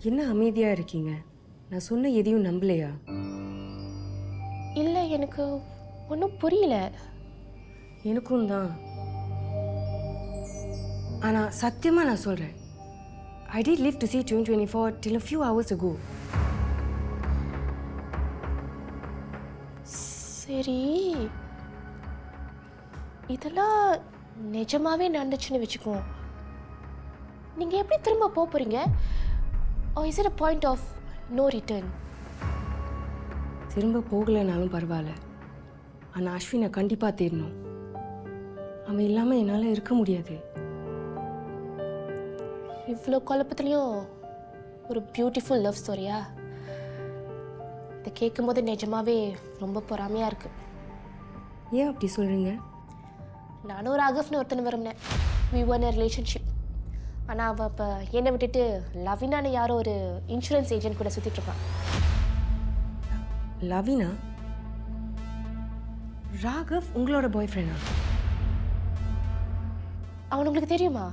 என்ன அமைதியாக இருக்கீங்க? நான் சொன்ன எதையும் நம்பலையா? இல்லை, எனக்கு ஒன்றும் புரியல. எனக்கும் தான். ஆனால் சத்தியமாக நான் சொல்கிறேன், I did live to see 2024 till a few hours ago. சரி, இதெல்லாம் நிஜமாவே நடந்துச்சுன்னு வச்சுக்குவோம். நீங்கள் எப்படி திரும்ப போக போகிறீங்க? or is it a point of no return? திரும்ப போகலைனாலும் பரவாயில்ல, ஆனால் அஸ்வினை கண்டிப்பாக தேடணும். அவன் இல்லாமல் என்னால் இருக்க முடியாது. இவ்வளோ குழப்பத்துலேயும் ஒரு பியூட்டிஃபுல் லவ் ஸ்டோரியா? இதை கேட்கும் போது நிஜமாவே ரொம்ப பொறாமையாக இருக்குது. ஏன் அப்படி சொல்கிறீங்க? நானும் ராகவ்னு ஒருத்தனை விரும்பினேன். we were in a relationship. ஆனால் அவள் இப்போ என்னை விட்டுட்டு லவினான்னு யாரோ ஒரு இன்சூரன்ஸ் ஏஜென்ட் கூட சுற்றிட்டு இருக்கான். லவினா? ராகவ் உங்களோட பாய் ஃப்ரெண்டா? அவன் உங்களுக்கு தெரியுமா?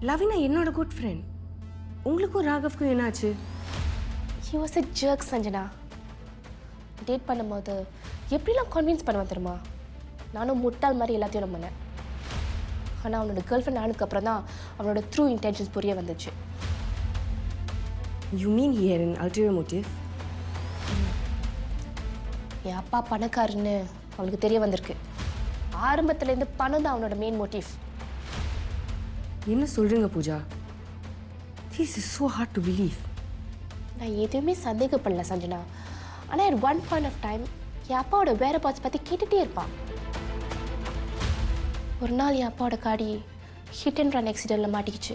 லவினா என்னோட குட் ஃப்ரெண்ட். உங்களுக்கும் ராகவ்க்கும் என்னாச்சு? he was a jerk Sanjana. Date பண்ணும்போது எப்படிலாம் கன்வின்ஸ் பண்ணுவான் தெரியுமா? நானும் முட்டாள் மாதிரி எல்லாத்தையும் நம்பினேன். ஆனால் அவனோட கேர்ள் ஃப்ரெண்ட் ஆனதுக்கப்புறம் தான் அவனோட ட்ரூ இன்டென்ஷன்ஸ் புரிய வந்துச்சு. You mean he had an ulterior motive? என் அப்பா பணக்காரன்னு அவனுக்கு தெரிய வந்திருக்கு. ஆரம்பத்துலேருந்து பணம் தான் அவனோட மெயின் மோட்டிவ். என்ன சொல்கிறீங்க Pooja? This is so hard to believe. நான் எதுவுமே சந்தேகப்படல சஞ்சனா. ஆனால் at one point of time என் அப்பாவோட வேற பார்ட்ஸ் பற்றி கேட்டுகிட்டே இருப்பான். ஒரு நாள் என் அப்பாவோட காடி ஹிட் அண்ட் ரன் ஆக்சிடெண்ட்டில் மாட்டிக்கிச்சு.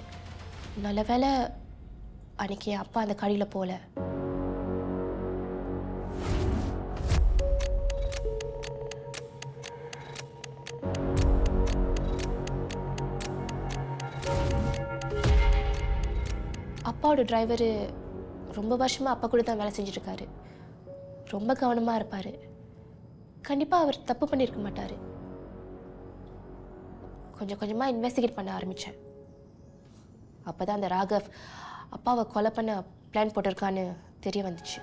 நல்ல வேளை அன்னைக்கு என் அப்பா அந்த காடியில் போகல. அப்பாவோட டிரைவரு ரொம்ப வருஷமாக அப்பா கூட தான் வேலை செஞ்சுட்ருக்காரு. ரொம்ப கவனமாக இருப்பார். கண்டிப்பாக அவர் தப்பு பண்ணியிருக்க மாட்டார். கொஞ்சம் கொஞ்சமாக இன்வெஸ்டிகேட் பண்ண ஆரம்பித்தேன். அப்போ தான் அந்த ராகவ் அப்பாவை கொலை பண்ண பிளான் போட்டிருக்கான்னு தெரிய வந்துச்சு.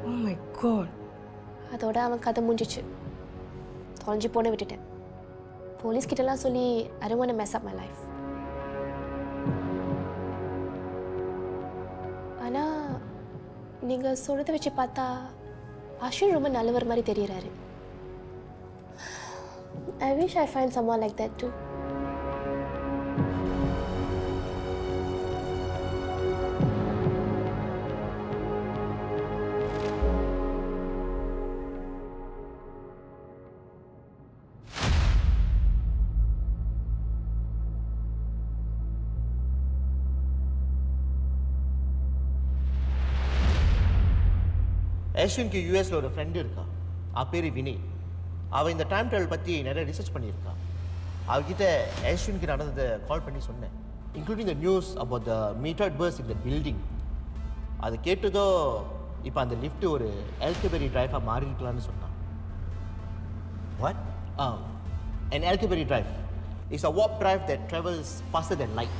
Oh my God. அதோட அவன் கதை முடிஞ்சிச்சு. தொலைஞ்சி போன விட்டுட்டேன். போலீஸ்கிட்டலாம் சொல்லி I don't want to mess up my life. ஆனால் நீங்கள் சொல்கிறத வச்சு பார்த்தா அஸ்வின் ரொம்ப நல்லவர் மாதிரி தெரியறாரு. I wish I find someone like that too. அஸ்வின்க்கு யூஎஸில் ஒரு ஃப்ரெண்டு இருக்கா. பேர் வினய். அவள் இந்த டைம் ட்ராவல் பற்றி நிறைய ரிசர்ச் பண்ணியிருக்கா. அவகிட்ட அஸ்வின்க்கு நடந்ததை கால் பண்ணி சொன்னேன், including the news about the murdered person in the building. அது கேட்டதோ இப்போ அந்த லிஃப்ட் ஒரு எல்கபெரி டிரைவாக மாறிஇருக்கலான்னு சொன்னான். What? an Alkebari drive is a warp drive that travels faster than light.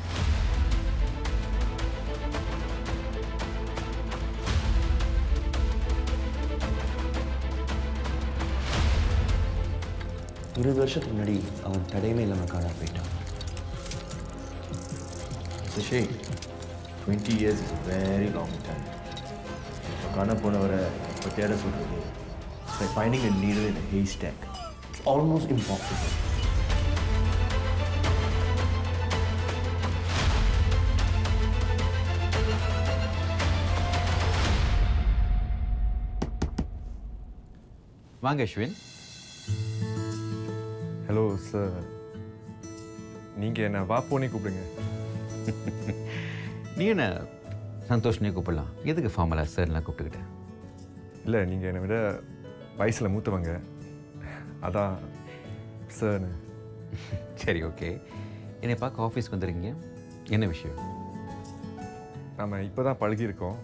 இருபது வருஷத்துக்கு முன்னாடி அவன் தடையுமே இல்லாமல் காணாம போயிட்டான். It's a shame. 20 years is a very long time. இப்போ காண போனவரை இப்போ தேட சொல்கிறது, it's like finding a needle in a haystack. It's almost impossible. வாங்க அஸ்வின். ஹலோ சார், நீங்கள் என்ன வாப்போனே கூப்பிடுங்க. நீ என்ன சந்தோஷ்னே கூப்பிடலாம், எதுக்கு ஃபார்மலா சார்லாம் கூப்பிட்டுக்கிட்டேன்? இல்லை, நீங்கள் என்னை விட வயசில் மூத்தவங்க, அதான் சார். சரி, ஓகே. என்னை பார்க்க ஆஃபீஸ்க்கு வந்துடுறீங்க, என்ன விஷயம்? நம்ம இப்போ தான் பழகியிருக்கோம்.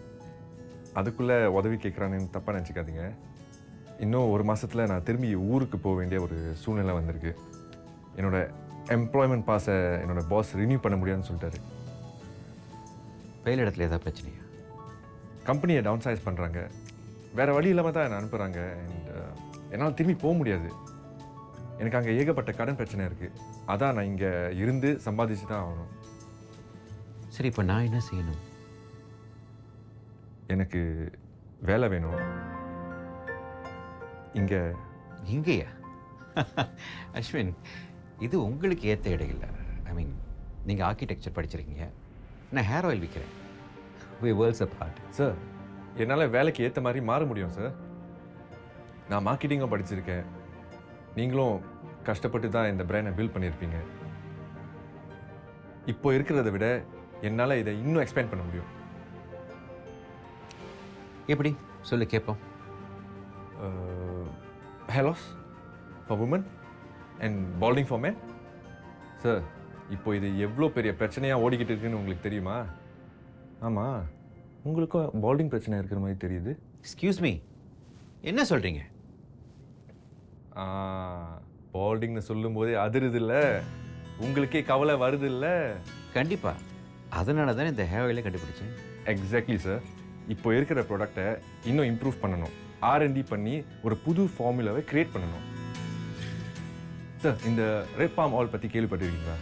அதுக்குள்ளே உதவி கேட்குறான்னு தப்பாக நினச்சிக்காதீங்க. இன்னும் ஒரு மாதத்தில் நான் திரும்பி ஊருக்கு போக வேண்டிய ஒரு சூழ்நிலை வந்திருக்கு. என்னோடய எம்ப்ளாய்மெண்ட் பாஸை என்னோடய பாஸ் ரினியூ பண்ண முடியாதுன்னு சொல்லிட்டாரு. வேலை இடத்துல ஏதாவது பிரச்சனையா? கம்பெனியை டவுன் சைஸ் பண்ணுறாங்க. வேறு வழி இல்லாமல் தான் என்னை அனுப்புகிறாங்க. அண்ட் என்னால் திரும்பி போக முடியாது. எனக்கு அங்கே ஏகப்பட்ட கடன் பிரச்சனை இருக்குது. அதான் நான் இங்கே இருந்து சம்பாதிச்சு தான் ஆகணும். சரி, இப்போ நான் என்ன செய்யணும்? எனக்கு வேலை வேணும் இங்கே. இங்கேயா? அஸ்வின், இது உங்களுக்கு ஏற்ற இடம் இல்லை. ஐ மீன், நீங்கள் ஆர்கிடெக்சர் படிச்சிருக்கீங்க, நான் ஹேர் ஆயில் விற்கிறேன். We worlds apart. சார், என்னால் வேலைக்கு ஏற்ற மாதிரி மாற முடியும் சார். நான் மார்க்கெட்டிங்கும் படிச்சிருக்கேன். நீங்களும் கஷ்டப்பட்டு தான் இந்த பிராண்டை பில்ட் பண்ணியிருப்பீங்க. இப்போ இருக்கிறத விட என்னால் இதை இன்னும் எக்ஸ்பேண்ட் பண்ண முடியும். எப்படி சொல்லு கேட்போம். Hair for women and balding for men. Sir, இப்போ இது எவ்வளோ பெரிய பிரச்சனையாக ஓடிக்கிட்டு இருக்குன்னு உங்களுக்கு தெரியுமா? ஆமாம், உங்களுக்கும் பால்டிங் பிரச்சனை இருக்கிற மாதிரி தெரியுது. எக்ஸ்கியூஸ் மீ, என்ன சொல்கிறீங்க? பால்டிங்னு சொல்லும்போதே அதிருது இல்லை, உங்களுக்கே கவலை வருது இல்லை? கண்டிப்பாக, அதனால தான் இந்த ஹேர் ஆயிலை கண்டுபிடிச்சேன். Exactly sir. இப்போ இருக்கிற ப்ராடக்டை இன்னும் இம்ப்ரூவ் பண்ணணும். R&D பண்ணி ஒரு புது ஃபார்முலாவை க்ரியேட் பண்ணணும். சார், இந்த ரெட் பாம் ஆயில் பற்றி கேள்விப்பட்டிருக்கீங்களா?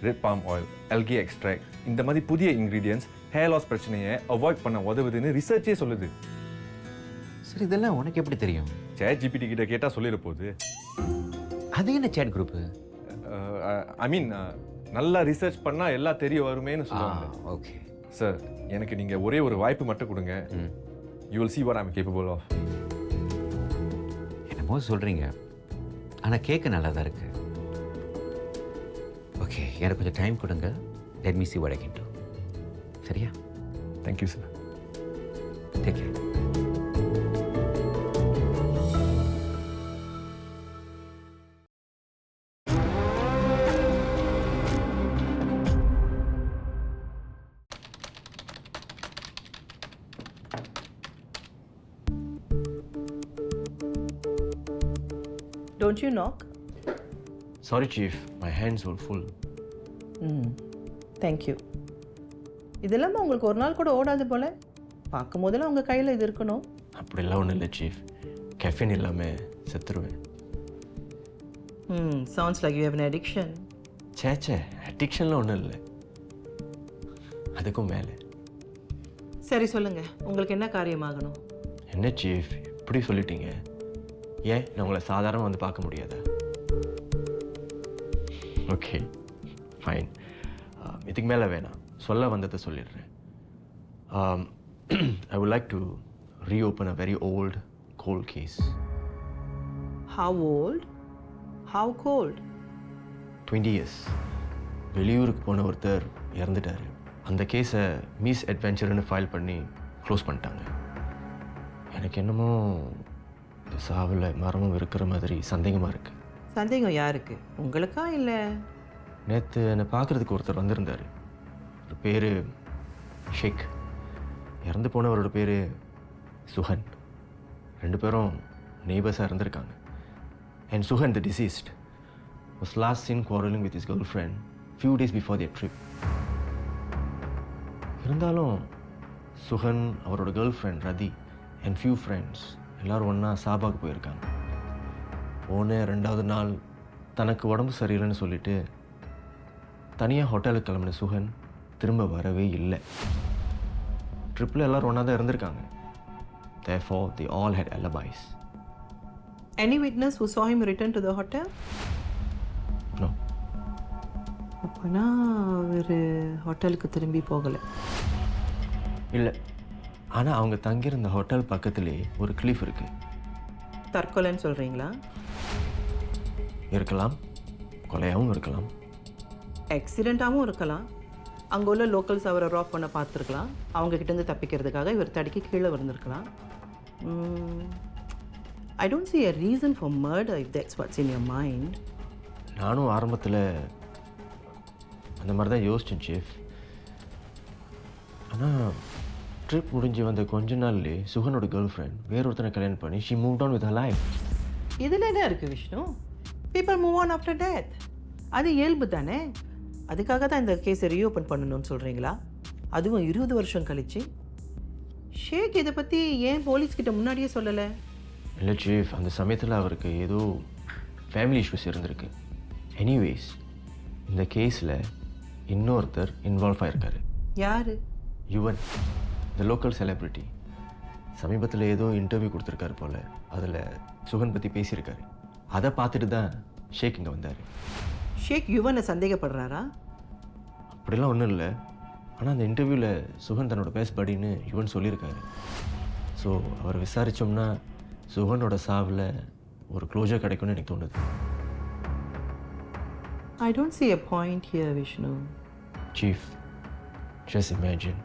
Red palm oil, algae extract, இந்த மாதிரி புதிய இன்க்ரீடியன்ஸ் ஹேர் லாஸ் பிரச்சனையை அவாய்ட் பண்ண உதவுதுன்னு ரிசர்ச்சே சொல்லுது. சரி, இதெல்லாம் உனக்கு எப்படி தெரியும்? ChatGPT கிட்ட கேட்டால் சொல்லிட போகுது. அது என்ன சேட் குரூப்பு? ஐ மீன், நல்லா ரிசர்ச் பண்ணால் எல்லாம் தெரிய வருமேன்னு சொல்லுவாங்க. ஓகே சார், எனக்கு நீங்கள் ஒரே ஒரு வாய்ப்பு மட்டும் கொடுங்க. You will see what I'm capable of. என்னமோ சொல்கிறீங்க, ஆனால் கேட்க நல்லா தான் இருக்கு. ஓகே, எனக்கு கொஞ்சம் டைம் கொடுங்க. let me see what I can do. சரியா? Thank you sir. Take care. Don't you knock? Sorry, Chief. My hands were full. Thank you. இதெல்லாம் உங்களுக்கு ஒரு நாள் கூட ஓடாது போல. பார்க்கும் போதெல்லாம் உங்கள் கையில் இது இருக்கணும். அப்படிலாம் ஒன்றும் இல்லை சீஃப். கெஃபின் இல்லாமல் செத்துருவேன். Sounds like you have an addiction. சேச்சே, அடிக்ஷன்லாம் ஒன்றும் இல்லை, அதுக்கும் மேலே. சரி சொல்லுங்க, உங்களுக்கு என்ன காரியமாகணும்? என்ன சீஃப் இப்படி சொல்லிட்டீங்க? ஏன் நான் உங்களை சாதாரணமாக வந்து பார்க்க முடியாதா? ஓகே ஃபைன், இதுக்கு மேலே வேணாம், சொல்ல வந்ததை சொல்லிடுறேன். I would like to reopen a very old cold case. How old? How cold? 20 years. வெளியூருக்கு போன ஒருத்தர் இறந்துட்டார். அந்த கேஸை மிஸ் அட்வென்ச்சர்னு ஃபைல் பண்ணி க்ளோஸ் பண்ணிட்டாங்க. எனக்கு என்னமோ இந்த சாவில் மரமும் இருக்கிற மாதிரி சந்தேகமாக இருக்குது. சந்தேகம் யாருக்கு, உங்களுக்கா இல்லை? நேற்று என்னை பார்க்குறதுக்கு ஒருத்தர் வந்திருந்தார். ஒரு பேர் ஷேக், இறந்து போனவரோட பேர் சுஹன். ரெண்டு பேரும் நெய்பர்ஸாக இருந்திருக்காங்க. And Suhan, the deceased, was last seen quarreling with his girlfriend few days before their trip. இருந்தாலும் சுஹன், அவரோட girl friend Rati and few friends எல்லோரும் ஒன்றா சாபாக்கு போயிருக்காங்க. போன 2வது நாள் தனக்கு உடம்பு சரியில்லைன்னு சொல்லிட்டு தனியாக ஹோட்டலுக்கு கிளம்பின சுஹன் திரும்ப வரவே இல்லை. ட்ரிப்பில் எல்லோரும் ஒன்றா தான் இருந்திருக்காங்க. Therefore, they all had alibis. Any witness who saw him return to the hotel? No. அப்போனா அவர் ஹோட்டலுக்கு திரும்பி போகலை. இல்லை, ஆனால் அவங்க தங்கியிருந்த ஹோட்டல் பக்கத்துலேயே ஒரு கிளிஃப் இருக்குது. தற்கொலைன்னு சொல்கிறீங்களா? இருக்கலாம், கொலையாகவும் இருக்கலாம், ஆக்சிடெண்ட்டாகவும் இருக்கலாம். அங்கே உள்ள லோக்கல்ஸ் அவரை ராப் பண்ண பார்த்துருக்கலாம். அவங்கக்கிட்டேருந்து தப்பிக்கிறதுக்காக இவர் தடுக்கி கீழே விழுந்திருக்கலாம். I don't see a reason for murder if that's what's in your mind. நானும் ஆரம்பத்தில் அந்த மாதிரி தான் யோசித்தேன் சீஃப். ஆனால் ட்ரிப் முடிஞ்சு வந்த கொஞ்ச நாள்லேயே சுகனோட கேர்ள் ஃப்ரெண்ட் வேறொருத்தனை கல்யாணம் பண்ணி she move on with her life. இதில் என்ன இருக்குது Vishnu? People move on after death. அது இயல்பு தானே. அதுக்காக தான் இந்த கேஸை ரீஓப்பன் பண்ணணும்னு சொல்கிறீங்களா? அதுவும் 20 வருஷம் கழிச்சு. ஷேக் இதை பற்றி ஏன் போலீஸ்கிட்ட முன்னாடியே சொல்லலை? இல்லை சீஃப், அந்த சமயத்தில் அவருக்கு ஏதோ ஃபேமிலி இஷ்யூஸ் இருந்திருக்கு. எனிவேஸ், இந்த கேஸில் இன்னொருத்தர் இன்வால்வ் ஆகிருக்காரு. யார்? யுவன், இந்த லோக்கல் செலிப்ரிட்டி. சமீபத்தில் ஏதோ இன்டர்வியூ கொடுத்துருக்காரு போல். அதில் சுகன் பற்றி பேசியிருக்காரு. அதை பார்த்துட்டு தான் ஷேக் இங்கே வந்தார். ஷேக் யுவனை சந்தேகப்படுறாரா? அப்படிலாம் ஒன்றும் இல்லை. ஆனால் அந்த இன்டர்வியூவில் சுகன் தன்னோட பெஸ்ட் படின்னு யுவன் சொல்லியிருக்காரு. ஸோ அவர் விசாரித்தோம்னா சுகனோட சாவில் ஒரு க்ளோஜர் கிடைக்கும்னு எனக்கு தோணுது. I don't see a point here, Vishnu. Chief, just imagine,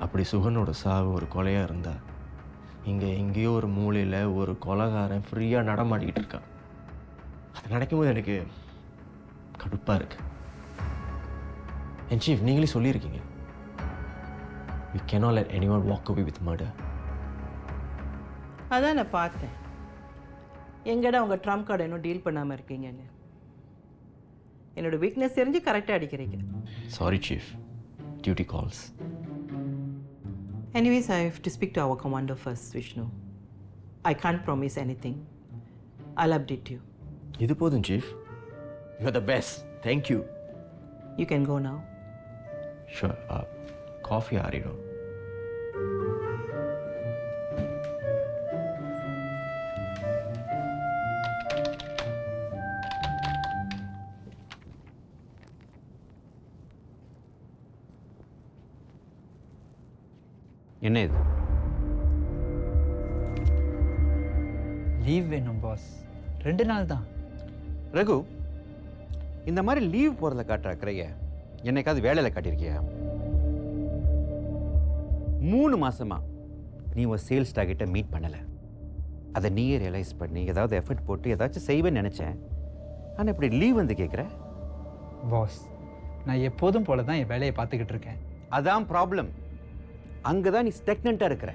அப்படி சுகனோட சாவு ஒரு கொலையாக இருந்தால் இங்கே எங்கேயோ ஒரு மூலையில் ஒரு கொலைகாரன் ஃப்ரீயாக நடமாடிக்கிட்டு இருக்கான். அது நடக்கும்போது எனக்கு கடுப்பாக இருக்கு. என் சீஃப், நீங்களே சொல்லியிருக்கீங்க, we cannot let anyone walk away with murder. அதான் நான் பார்த்தேன். எங்கடா உங்கள் ட்ரம்ப் கார்டு இன்னும் டீல் பண்ணாமல் இருக்கீங்கன்னு. என்னோட வீக்னஸ் தெரிஞ்சு கரெக்டாக அடிக்கிறீங்க. Sorry chief, duty calls. Anyways, I have to speak to our commander first, Vishnu. I can't promise anything. I'll update you. இது போதும் chief. You're the best. Thank you. You can go now. Sure. Coffee ஆறிடும். என்ன இது? Leave வேணும் pass. 2 நாள் தான். ரகு, இந்த மாதிரி leave போகிறத காட்டுற அக்கறைய என்னைக்காவது வேலையில் காட்டியிருக்கியா? 3 மாசமா நீ ஒரு சேல்ஸ் டார்கெட்டை மீட் பண்ணலை. அதை நீயே ரியலைஸ் பண்ணி ஏதாவது எஃபர்ட் போட்டு ஏதாச்சும் செய்வேன்னு நினச்சேன். ஆனால் இப்படி லீவ் வந்து கேட்குற. பாஸ், நான் எப்போதும் போல தான் என் வேலையை பார்த்துக்கிட்டு இருக்கேன். அதான் ப்ராப்ளம். அங்கே தான் நீ ஸ்டெக்னண்ட்டாக இருக்கிற.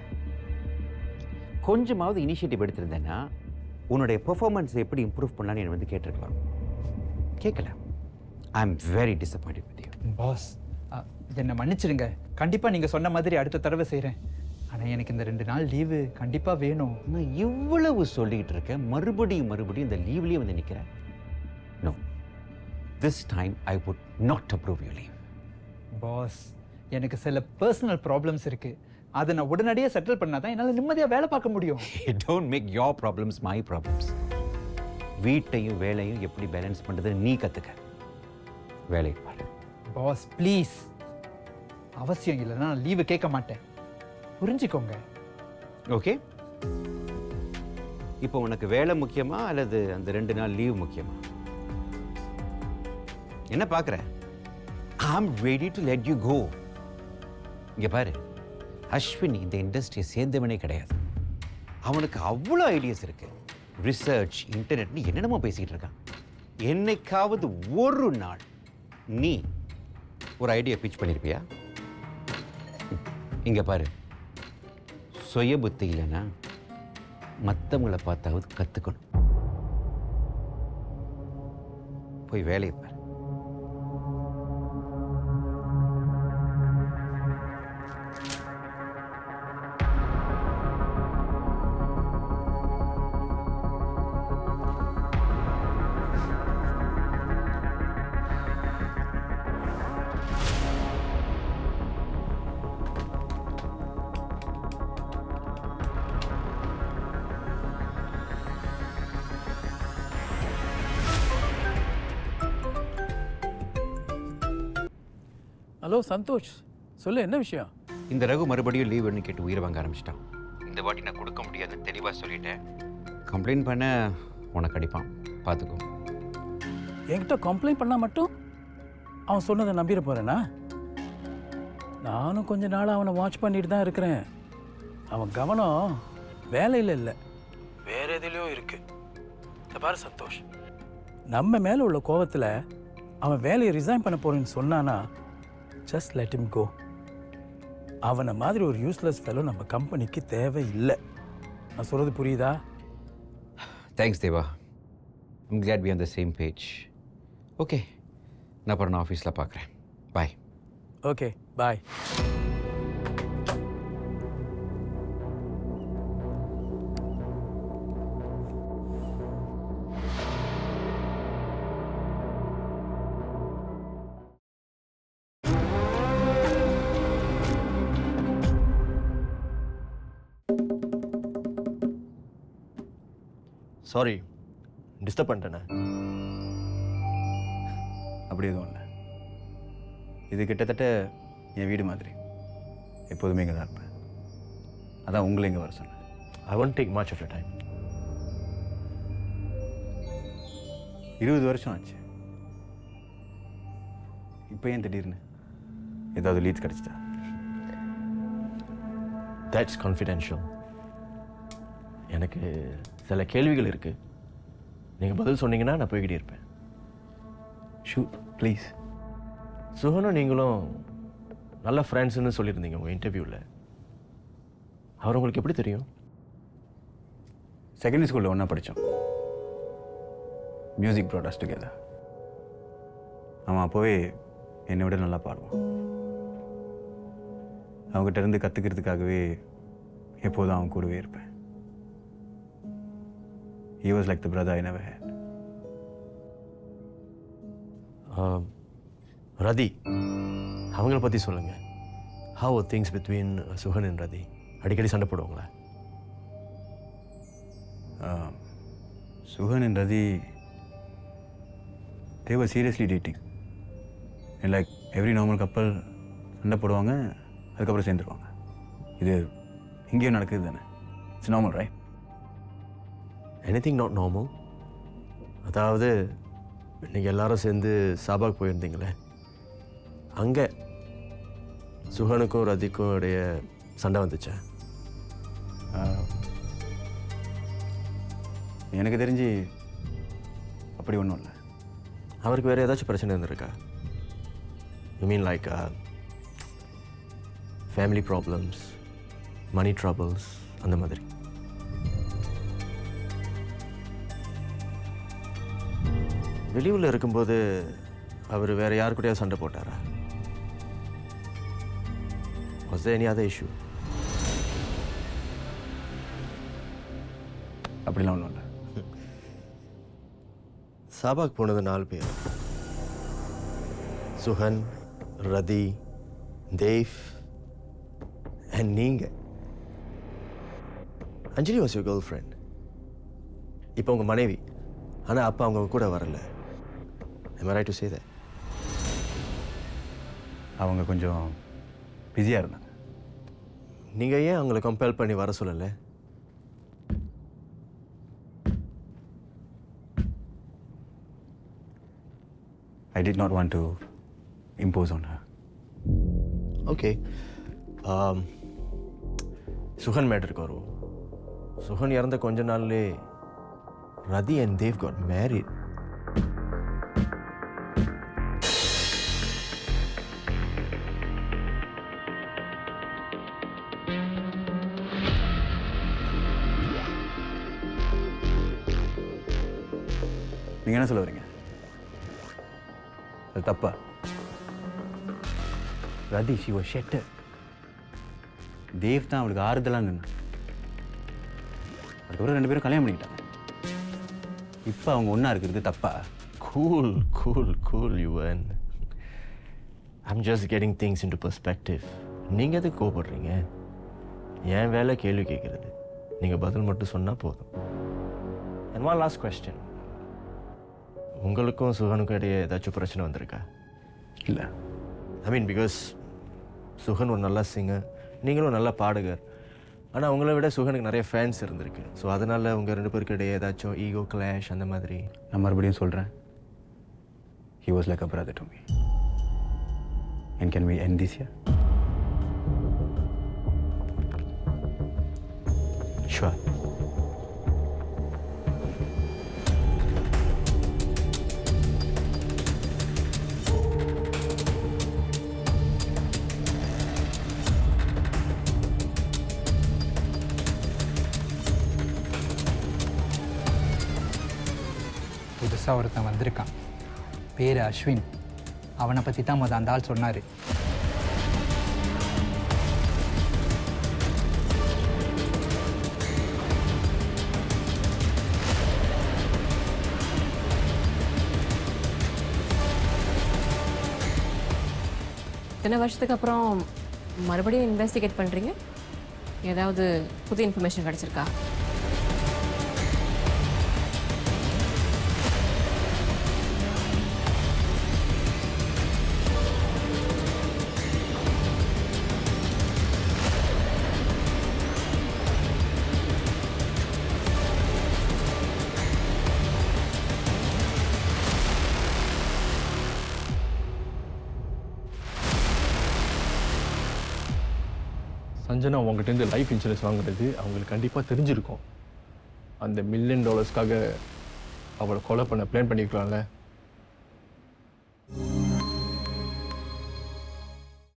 கொஞ்சமாவது இனிஷியேட்டிவ் எடுத்திருந்தேன்னா உன்னுடைய பெர்ஃபார்மன்ஸ் எப்படி இம்ப்ரூவ் பண்ணலான்னு என்னை வந்து கேட்டிருக்கலாம். கேட்கல. I am very disappointed with you. Boss, என்னை மன்னிச்சிடுங்க. கண்டிப்பாக நீங்கள் சொன்ன மாதிரி அடுத்த தடவை செய்கிறேன். ஆனால் எனக்கு இந்த 2 நாள் லீவு கண்டிப்பாக வேணும். நான் இவ்வளவு சொல்லிக்கிட்டு இருக்கேன், மறுபடியும் இந்த லீவ்லேயே வந்து நிற்கிறேன். No, this time I would not approve you leave. Boss, எனக்கு சில பர்சனல் ப்ராப்ளம்ஸ் இருக்குது. அதை நான் உடனடியாக செட்டில் பண்ணால் தான் என்னால் நிம்மதியாக வேலை பார்க்க முடியும். Don't make your problems my problems. வீட்டையும் வேலையும் எப்படி பேலன்ஸ் பண்ணுறது நீ கற்றுக்க. வேலையை பாரு. பாஸ் ப்ளீஸ், அவசியம் இல்லைன்னா நான் லீவு கேட்க மாட்டேன். புரிஞ்சுக்கோங்க. ஓகே, இப்போ உனக்கு வேலை முக்கியமா அல்லது அந்த 2 நாள் லீவ் முக்கியமா? என்ன பார்க்குற? I am ready to let you go. இங்கே பாரு, அஸ்வின் இந்த இண்டஸ்ட்ரியை சேர்ந்தவனே கிடையாது. அவனுக்கு அவ்வளோ ஐடியாஸ் இருக்கு. ரிசர்ச், இன்டர்நெட்னு என்னென்னமோ பேசிக்கிட்டு இருக்கான். என்னைக்காவது ஒரு நாள் நீ ஒரு ஐடியா பிச் பண்ணியிருப்பியா? இங்கே பாரு, சுய புத்தி இல்லைன்னா மற்றவங்களை பார்த்தாவது கற்றுக்கணும். போய் வேலையை பாரு. ஹலோ சந்தோஷ், சொல்லு, என்ன விஷயம்? இந்த ரகு மறுபடியும் லீவ் வேணும்னு கேட்டு உயிரை வாங்க ஆரம்பிச்சிட்டான். இந்த வாட்டி நான் கொடுக்க முடியாதுன்னு தெளிவாக சொல்லிட்டேன். கம்ப்ளைண்ட் பண்ண உனக்கு அடிப்பான், பார்த்துக்கோ. என்கிட்ட கம்ப்ளைண்ட் பண்ணால் மட்டும் அவன் சொன்னதை நம்பிட போகிறேன்னா? நானும் கொஞ்ச நாள் அவனை வாட்ச் பண்ணிட்டு தான் இருக்கிறேன். அவன் கவனம் வேலையில் இல்லை, வேற எதுலேயோ இருக்கு. இந்த பாரு சந்தோஷ், நம்ம மேலே உள்ள கோவத்தில் அவன் வேலையை ரிசைன் பண்ண போகிறேன்னு சொன்னானா, just let him go. அவனை மாதிரி ஒரு யூஸ்லெஸ் ஃபெலோ நம்ம கம்பெனிக்கு தேவை இல்லை. நான் சொல்கிறது புரியுதா? Thanks Deva. I'm glad we on the same page. Okay, நான் அப்புறம் நான் ஆஃபீஸில் பார்க்குறேன். Bye. Okay, bye. Sorry, disturb பண்ணிட்டேனே. அப்படி எதுவும் இல்லை. இது கிட்டத்தட்ட என் வீடு மாதிரி. எப்போதுமே இங்கே தான் இருப்பேன். அதான் உங்களை இங்கே வர சொன்னேன். I won't take much of your time. 20 வருஷம் ஆச்சு. இப்போ ஏன் திடீர்னு ஏதாவது லீட்ஸ் கிடச்சிட்டா? That's confidential. எனக்கு சில கேள்விகள் இருக்குது. நீங்கள் பதில் சொன்னீங்கன்னா நான் போய்கிட்டே இருப்பேன். Shoot please. சுகனும் நீங்களும் நல்ல ஃப்ரெண்ட்ஸ்னு சொல்லியிருந்தீங்க உங்கள் இன்டர்வியூவில். அவர் உங்களுக்கு எப்படி தெரியும்? செகண்டரி ஸ்கூலில் ஒன்றா படித்தோம். Music products together. அவன் அப்போவே என்னை விட நல்லா பாடுவான். அவங்ககிட்ட இருந்து கற்றுக்கிறதுக்காகவே எப்போதும் அவன் கூடவே இருப்பேன். He was like the brother I never had. ரதி, அவங்கள பற்றி சொல்லுங்கள். How are things between Sugan and ரதி? அடிக்கடி சண்டை போடுவாங்களா? Sugan and Rati, they were seriously dating. And like every normal couple, சண்டை போடுவாங்க, அதுக்கப்புறம் சேர்ந்துருவாங்க. இது இங்கேயும் நடக்குது தானே? It's normal, right? Anything not normal. அதாவது நீங்கள் எல்லாரும் சேர்ந்து சாபாக் போயிருந்தீங்களே, அங்கே சுகனுக்கும் ரதிக்கும் இடைய சண்டை வந்துச்சா? எனக்கு தெரிஞ்சு அப்படி ஒன்றும் இல்லை. அவருக்கு வேறு ஏதாச்சும் பிரச்சனை இருந்திருக்கா? You mean like family problems, money troubles, அந்த மாதிரி? வெளியூரில் இருக்கும்போது அவர் வேறு யாரு கூடயா சண்டை போட்டாரா? Was there any other issue? அப்படிலாம் ஒன்றும் இல்லை. சாபாக் போனது 4 பேர். சுகன், ரதி, தேவ் அண்ட் நீங்கள். அஞ்சலி வாஸ் யுவர் கேர்ள் ஃப்ரெண்ட். இப்போ உங்கள் மனைவி. ஆனால் அப்போ அவங்க கூட வரல. Am I right to say that? அவங்க கொஞ்சம் பிஸியாக இருந்தாங்க. நீங்கள் ஏன் அவங்கள கம்பேல் பண்ணி வர சொல்லலை? I did not want to impose on her. Okay, Suhan மேட்டருக்கு வருவோம். சுகன் இறந்த கொஞ்ச நாள்லே ரதி அண்ட் தேவ் got married. நீங்கள் என்ன சொல்ல வரீங்க? அது தப்பா? ரதி, she was shattered. தேவ் தான் அவளுக்கு ஆறுதலாக நின்று. அதுக்கப்புறம் 2 பேரும் கல்யாணம் பண்ணிக்கிட்டாங்க. இப்போ அவங்க ஒன்றா இருக்கிறது தப்பா? Cool, Yuvan. I'm just getting things into perspective. நீங்கள் எதுக்கு கோபப்படுறீங்க? என் வேலை கேள்வி கேட்குறது. நீங்கள் பதில் மட்டும் சொன்னால் போதும். And one last question. உங்களுக்கும் சுகனுக்கும் இடையே ஏதாச்சும் பிரச்சனை வந்திருக்கா? இல்லை. ஐ மீன் பிகாஸ் சுகன் ஒரு நல்ல சிங்கர், நீங்களும் நல்ல பாடகர். ஆனால் உங்களை விட சுகனுக்கு நிறைய ஃபேன்ஸ் இருந்திருக்கு. ஸோ அதனால் உங்கள் 2 பேருக்கு இடையே ஏதாச்சும் ஈகோ கிளாஷ் அந்த மாதிரி? நான் மறுபடியும் சொல்கிறேன். He was like a brother to me. And can we end this here? Sure. புதுசாக ஒருத்தன் வந்திருக்கான், பேர் அஸ்வின். அவனை பற்றி தான் அந்த ஆள் சொன்னார். இத்தனை வருஷத்துக்கு அப்புறம் மறுபடியும் இன்வெஸ்டிகேட் பண்ணுறீங்க? ஏதாவது புது இன்ஃபர்மேஷன் கிடச்சிருக்கா? சஞ்சனா உங்ககிட்ட லைஃப் இன்சூரன்ஸ் வாங்குறது அவங்களுக்கு கண்டிப்பாக தெரிஞ்சிருக்கும். அந்த $1 மில்லியன் அவளை கொலை பண்ண பிளான் பண்ணியிருக்கலாம்ல.